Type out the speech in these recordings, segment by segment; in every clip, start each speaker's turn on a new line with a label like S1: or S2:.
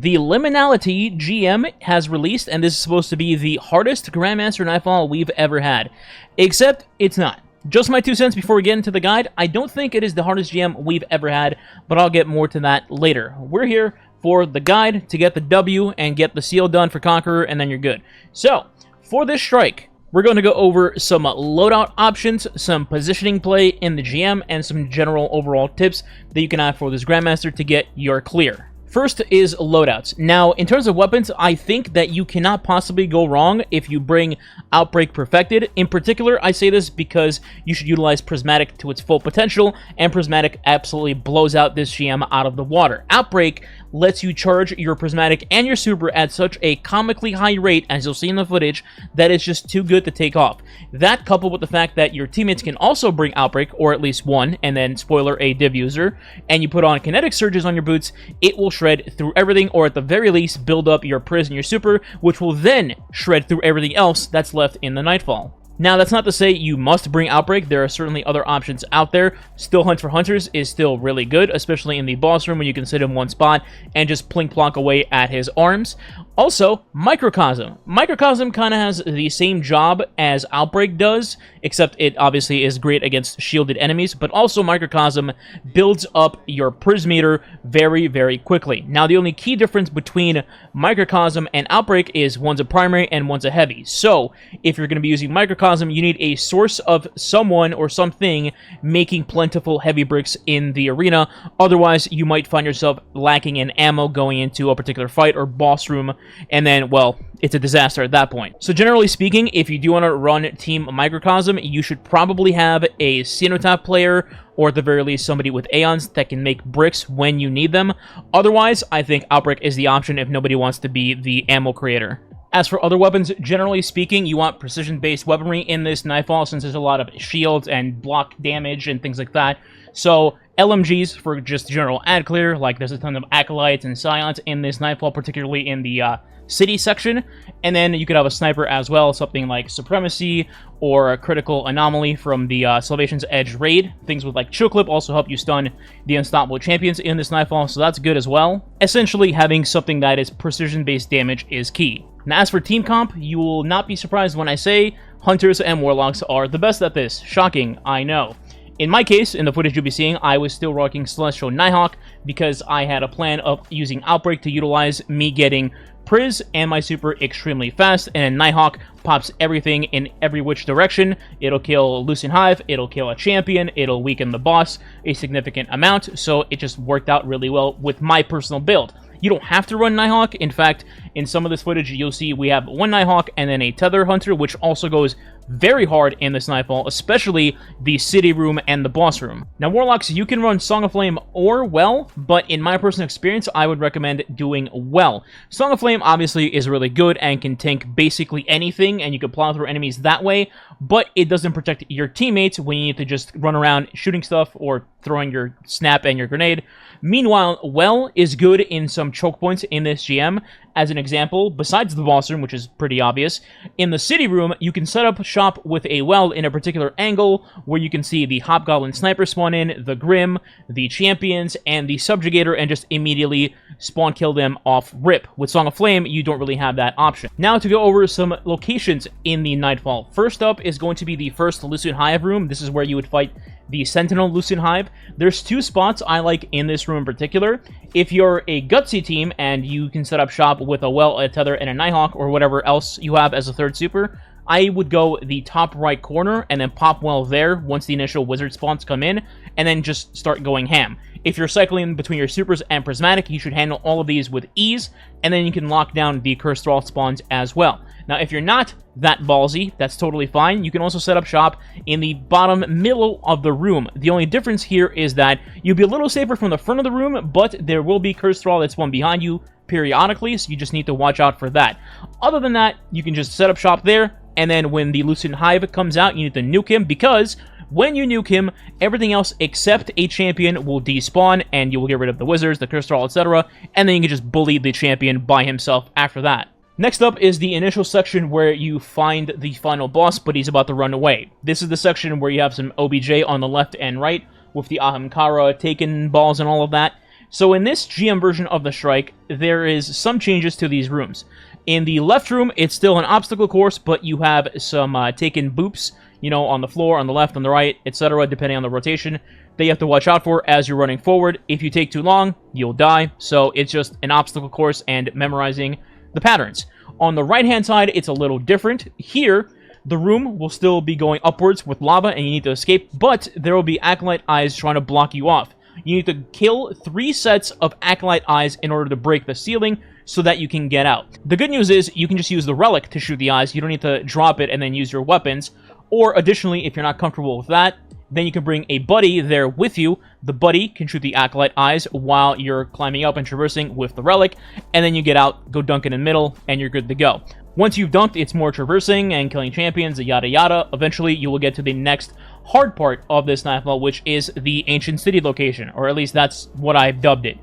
S1: The Liminality GM has released, and this is supposed to be the hardest Grandmaster Nightfall we've ever had. Except, it's not. Just my 2 cents before we get into the guide, I don't think it is the hardest GM we've ever had, but I'll get more to that later. We're here for the guide to get the W and get the seal done for Conqueror, and then you're good. So, for this strike, we're going to go over some loadout options, some positioning play in the GM, and some general overall tips that you can have for this Grandmaster to get your clear. First is loadouts. Now, in terms of weapons, I think that you cannot possibly go wrong if you bring Outbreak Perfected. In particular, I say this because you should utilize Prismatic to its full potential, and Prismatic absolutely blows out this GM out of the water. Outbreak lets you charge your Prismatic and your Super at such a comically high rate, as you'll see in the footage, that it's just too good to take off. That, coupled with the fact that your teammates can also bring Outbreak, or at least one, and then, spoiler, a Div user, and you put on Kinetic Surges on your boots, it will shred through everything, or at the very least, build up your Priz and your Super, which will then shred through everything else that's left in the Nightfall. Now, that's not to say you must bring Outbreak. There are certainly other options out there. Still Hunt for Hunters is still really good, especially in the boss room when you can sit in one spot and just plink-plonk away at his arms. Also, Microcosm. Microcosm kind of has the same job as Outbreak does, except it obviously is great against shielded enemies, but also Microcosm builds up your Priz meter very, very quickly. Now, the only key difference between Microcosm and Outbreak is one's a primary and one's a heavy. So, if you're going to be using Microcosm, you need a source of someone or something making plentiful heavy bricks in the arena. Otherwise, you might find yourself lacking in ammo going into a particular fight or boss room, and then, well, it's a disaster at that point. So generally speaking, if you do want to run Team Microcosm, you should probably have a Cenotaph player, or at the very least somebody with Aeons that can make bricks when you need them. Otherwise, I think Outbreak is the option if nobody wants to be the ammo creator. As for other weapons, generally speaking, you want precision-based weaponry in this Nightfall since there's a lot of shields and block damage and things like that. So, LMGs for just general ad clear, like there's a ton of Acolytes and Scions in this Nightfall, particularly in the city section. And then you could have a sniper as well, something like Supremacy or a Critical Anomaly from the Salvation's Edge raid. Things with like Chill Clip also help you stun the unstoppable champions in this Nightfall, so that's good as well. Essentially, having something that is precision-based damage is key. Now, as for team comp, you will not be surprised when I say Hunters and Warlocks are the best at this. Shocking, I know. In my case, in the footage you'll be seeing, I was still rocking Celestial Nighthawk because I had a plan of using Outbreak to utilize me getting Priz and my Super extremely fast, and Nighthawk pops everything in every which direction. It'll kill Lucent Hive, it'll kill a champion, it'll weaken the boss a significant amount, so it just worked out really well with my personal build. You don't have to run Nighthawk. In fact, in some of this footage, you'll see we have one Nighthawk and then a Tether Hunter, which also goes very hard in this Nightfall, especially the city room and the boss room. Now, Warlocks, you can run Song of Flame or Well, but in my personal experience, I would recommend doing Well. Song of Flame obviously is really good and can tank basically anything, and you can plow through enemies that way, but it doesn't protect your teammates when you need to just run around shooting stuff or throwing your snap and your grenade. Meanwhile, Well is good in some choke points in this GM. As an example, besides the boss room, which is pretty obvious, in the city room, you can set up shop with a Well in a particular angle where you can see the Hobgoblin Sniper spawn in, the Grim, the Champions, and the Subjugator, and just immediately spawn kill them off rip. With Song of Flame, you don't really have that option. Now to go over some locations in the Nightfall. First up is going to be the first Lucent Hive room. This is where you would fight the Sentinel Lucent Hive. There's two spots I like in this room in particular. If you're a Gutsy team and you can set up shop with a Well, a Tether, and a Nighthawk, or whatever else you have as a third super, I would go the top right corner and then pop Well there once the initial wizard spawns come in, and then just start going ham. If you're cycling between your supers and Prismatic, you should handle all of these with ease, and then you can lock down the Cursed Thrall spawns as well. Now, if you're not that ballsy, that's totally fine. You can also set up shop in the bottom middle of the room. The only difference here is that you'll be a little safer from the front of the room, but there will be Cursed Thrall that spawn behind you periodically, so you just need to watch out for that. Other than that, you can just set up shop there, and then when the Lucent Hive comes out, you need to nuke him, because when you nuke him, everything else except a champion will despawn, and you will get rid of the wizards, the Cursed Thrall, etc., and then you can just bully the champion by himself after that. Next up is the initial section where you find the final boss, but he's about to run away. This is the section where you have some OBJ on the left and right, with the Ahamkara taken balls and all of that. So in this GM version of the strike, there is some changes to these rooms. In the left room, it's still an obstacle course, but you have some taken boops, you know, on the floor, on the left, on the right, etc., depending on the rotation, that you have to watch out for as you're running forward. If you take too long, you'll die. So it's just an obstacle course and memorizing the patterns. On the right-hand side, it's a little different. Here, the room will still be going upwards with lava, and you need to escape, but there will be Acolyte Eyes trying to block you off. You need to kill 3 sets of Acolyte Eyes in order to break the ceiling so that you can get out. The good news is you can just use the relic to shoot the eyes. You don't need to drop it and then use your weapons. Or additionally, if you're not comfortable with that, then you can bring a buddy there with you. The buddy can shoot the Acolyte Eyes while you're climbing up and traversing with the relic, and then you get out, go dunk in the middle, and you're good to go. Once you've dunked, it's more traversing and killing champions, yada yada. Eventually, you will get to the next hard part of this Nightfall, which is the Ancient City location, or at least that's what I've dubbed it.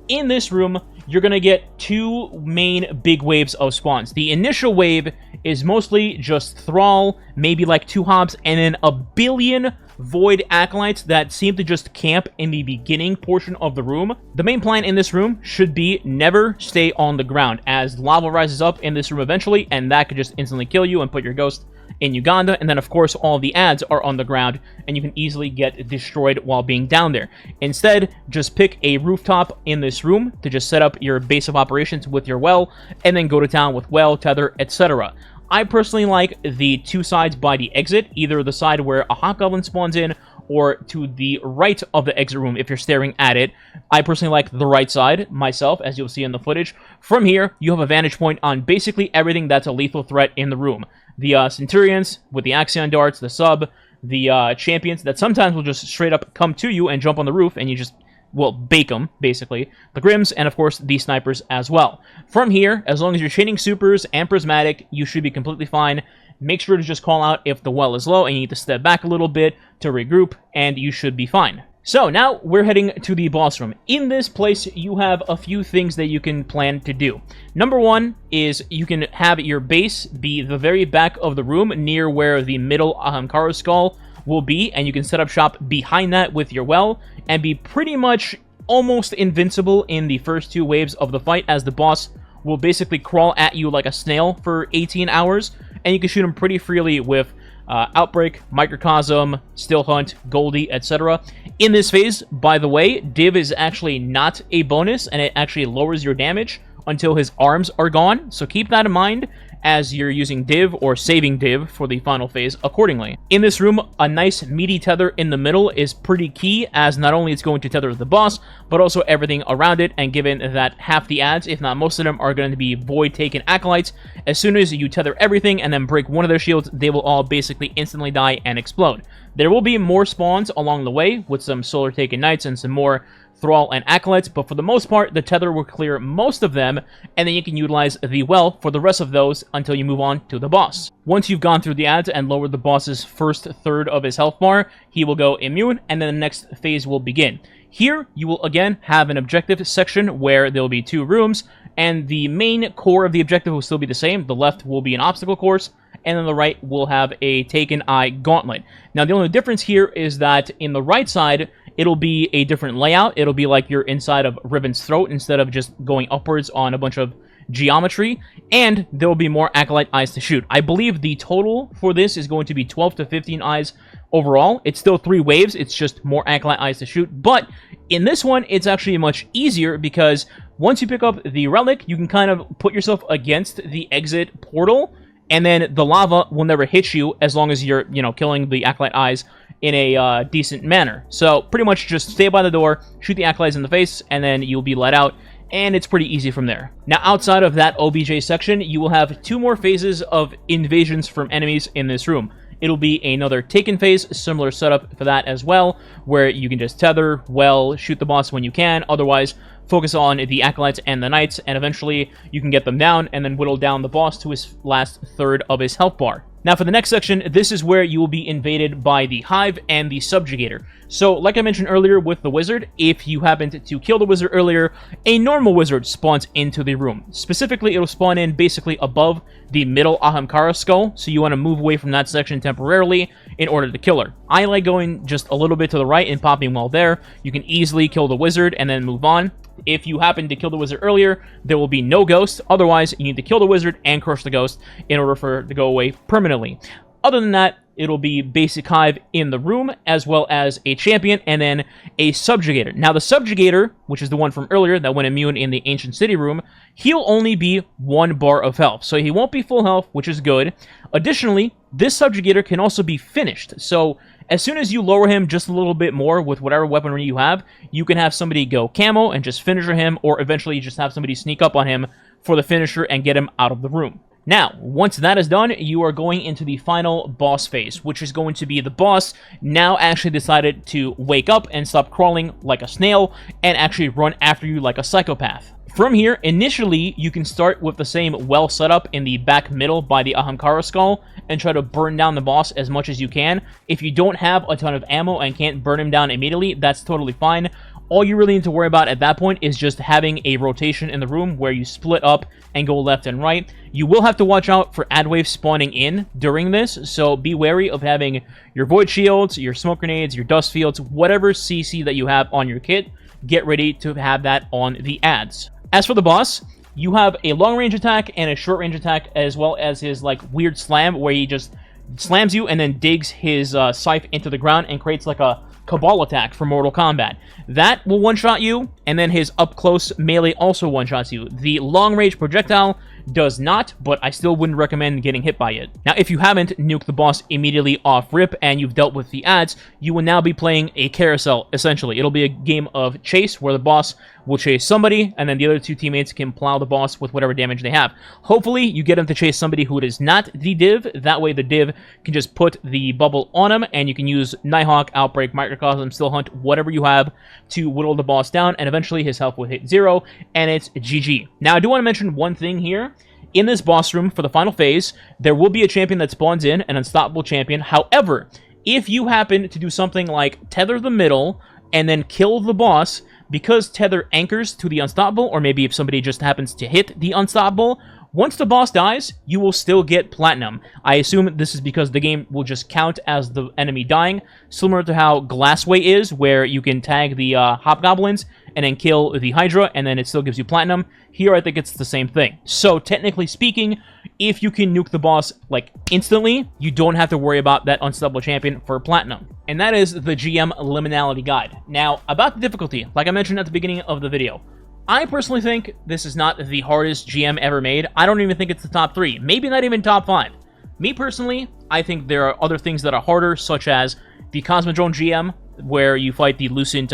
S1: In this room, you're going to get 2 main big waves of spawns. The initial wave is mostly just Thrall, maybe like 2 Hobbs, and then a billion Void Acolytes that seem to just camp in the beginning portion of the room. The main plan in this room should be never stay on the ground, as lava rises up in this room eventually, and that could just instantly kill you and put your ghost in Uganda. And then, of course, all the ads are on the ground, and you can easily get destroyed while being down there. Instead, just pick a rooftop in this room to just set up your base of operations with your well, and then go to town with well, tether, etc. I personally like the 2 sides by the exit, either the side where a hobgoblin spawns in, or to the right of the exit room if you're staring at it. I personally like the right side myself, as you'll see in the footage. From here, you have a vantage point on basically everything that's a lethal threat in the room. The Centurions with the Axion darts, the sub, the champions that sometimes will just straight up come to you and jump on the roof, and you just, well, bake them, basically. The Grims, and of course, the snipers as well. From here, as long as you're chaining supers and prismatic, you should be completely fine. Make sure to just call out if the well is low and you need to step back a little bit to regroup, and you should be fine. So now we're heading to the boss room. In this place, you have a few things that you can plan to do. Number 1 is you can have your base be the very back of the room near where the middle Ahamkara skull will be, and you can set up shop behind that with your well and be pretty much almost invincible in the first 2 waves of the fight, as the boss will basically crawl at you like a snail for 18 hours, and you can shoot him pretty freely with Outbreak, Microcosm, Still Hunt, Goldie, etc. In this phase, by the way, Div is actually not a bonus, and it actually lowers your damage until his arms are gone, so keep that in mind as you're using Div or saving Div for the final phase accordingly. In this room, a nice meaty tether in the middle is pretty key, as not only it's going to tether the boss, but also everything around it, and given that half the ads, if not most of them, are going to be Void Taken Acolytes, as soon as you tether everything and then break one of their shields, they will all basically instantly die and explode. There will be more spawns along the way, with some Solar Taken Knights and some more Thrall and Acolytes, but for the most part, the tether will clear most of them, and then you can utilize the well for the rest of those until you move on to the boss. Once you've gone through the ads and lowered the boss's first third of his health bar, he will go immune, and then the next phase will begin. Here, you will again have an objective section where there will be 2 rooms, and the main core of the objective will still be the same. The left will be an obstacle course, and then the right will have a Taken Eye Gauntlet. Now, the only difference here is that in the right side, it'll be a different layout. It'll be like you're inside of Riven's throat instead of just going upwards on a bunch of geometry, and there will be more Acolyte Eyes to shoot. I believe the total for this is going to be 12 to 15 eyes overall. It's still 3 waves, it's just more Acolyte Eyes to shoot, but in this one, it's actually much easier because once you pick up the relic, you can kind of put yourself against the exit portal, and then the lava will never hit you as long as you're, killing the Acolyte Eyes in a decent manner. So pretty much just stay by the door, shoot the Acolytes in the face, and then you'll be let out, and it's pretty easy from there. Now, outside of that OBJ section, you will have 2 more phases of invasions from enemies in this room. It'll be another Taken phase, similar setup for that as well, where you can just tether, well, shoot the boss when you can, otherwise focus on the Acolytes and the Knights, and eventually you can get them down and then whittle down the boss to his last third of his health bar. Now for the next section, this is where you will be invaded by the Hive and the Subjugator. So, like I mentioned earlier with the Wizard, if you happened to kill the Wizard earlier, a normal Wizard spawns into the room. Specifically, it'll spawn in basically above the middle Ahamkara skull, so you want to move away from that section temporarily in order to kill her. I like going just a little bit to the right and popping while there. You can easily kill the Wizard and then move on. If you happen to kill the Wizard earlier, there will be no ghost. Otherwise, you need to kill the Wizard and crush the ghost in order for it to go away permanently. Other than that, it'll be basic Hive in the room, as well as a champion, and then a Subjugator. Now, the Subjugator, which is the one from earlier that went immune in the Ancient City room, he'll only be 1 bar of health, so he won't be full health, which is good. Additionally, this Subjugator can also be finished, so as soon as you lower him just a little bit more with whatever weaponry you have, you can have somebody go camo and just finisher him, or eventually just have somebody sneak up on him for the finisher and get him out of the room. Now, once that is done, you are going into the final boss phase, which is going to be the boss now actually decided to wake up and stop crawling like a snail and actually run after you like a psychopath. From here, initially, you can start with the same well setup in the back middle by the Ahamkara skull and try to burn down the boss as much as you can. If you don't have a ton of ammo and can't burn him down immediately, that's totally fine. All you really need to worry about at that point is just having a rotation in the room where you split up and go left and right. You will have to watch out for ad waves spawning in during this, so be wary of having your void shields, your smoke grenades, your dust fields, whatever CC that you have on your kit. Get ready to have that on the ads. As for the boss, you have a long-range attack and a short-range attack, as well as his like weird slam where he just slams you and then digs his scythe into the ground and creates like a Cabal attack for Mortal Kombat. That will one-shot you, and then his up-close melee also one-shots you. The long-range projectile does not, but I still wouldn't recommend getting hit by it. Now, if you haven't nuked the boss immediately off rip and you've dealt with the ads, you will now be playing a carousel, essentially. It'll be a game of chase where the boss will chase somebody, and then the other 2 teammates can plow the boss with whatever damage they have. Hopefully, you get him to chase somebody who is not the div. That way, the div can just put the bubble on him, and you can use Nighthawk, Outbreak, Microcosm, Still Hunt, whatever you have to whittle the boss down, and eventually his health will hit 0, and it's GG. Now, I do want to mention one thing here. In this boss room for the final phase, there will be a champion that spawns in, an unstoppable champion. However, if you happen to do something like tether the middle and then kill the boss, because tether anchors to the unstoppable, or maybe if somebody just happens to hit the unstoppable, once the boss dies, you will still get platinum. I assume this is because the game will just count as the enemy dying, similar to how Glassway is, where you can tag the hobgoblins and then kill the Hydra, and then it still gives you platinum. Here, I think it's the same thing. So, technically speaking, if you can nuke the boss, like, instantly, you don't have to worry about that unstoppable champion for platinum. And that is the GM Liminality Guide. Now, about the difficulty, like I mentioned at the beginning of the video, I personally think this is not the hardest GM ever made. I don't even think it's the top 3. Maybe not even top 5. Me personally, I think there are other things that are harder, such as the Cosmodrome GM, where you fight the Lucent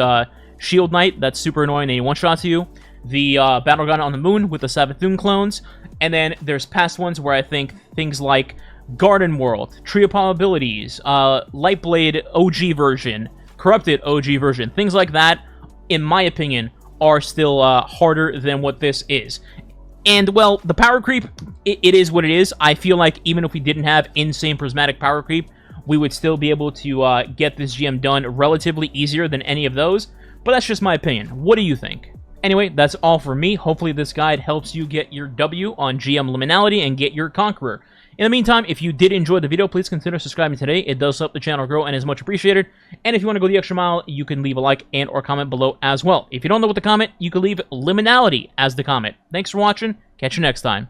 S1: Shield Knight. That's super annoying and he one-shots you. The Battleground on the Moon with the Savathun clones. And then there's past ones where I think things like Garden World, Tree of Probabilities, Lightblade OG version, Corrupted OG version, things like that, in my opinion, are still harder than what this is. And, well, the power creep, it is what it is. I feel like even if we didn't have insane prismatic power creep, we would still be able to get this GM done relatively easier than any of those. But that's just my opinion. What do you think? Anyway, that's all for me. Hopefully this guide helps you get your W on GM Liminality and get your Conqueror. In the meantime, if you did enjoy the video, please consider subscribing today. It does help the channel grow and is much appreciated. And if you want to go the extra mile, you can leave a like and or comment below as well. If you don't know what to comment, you can leave Liminality as the comment. Thanks for watching. Catch you next time.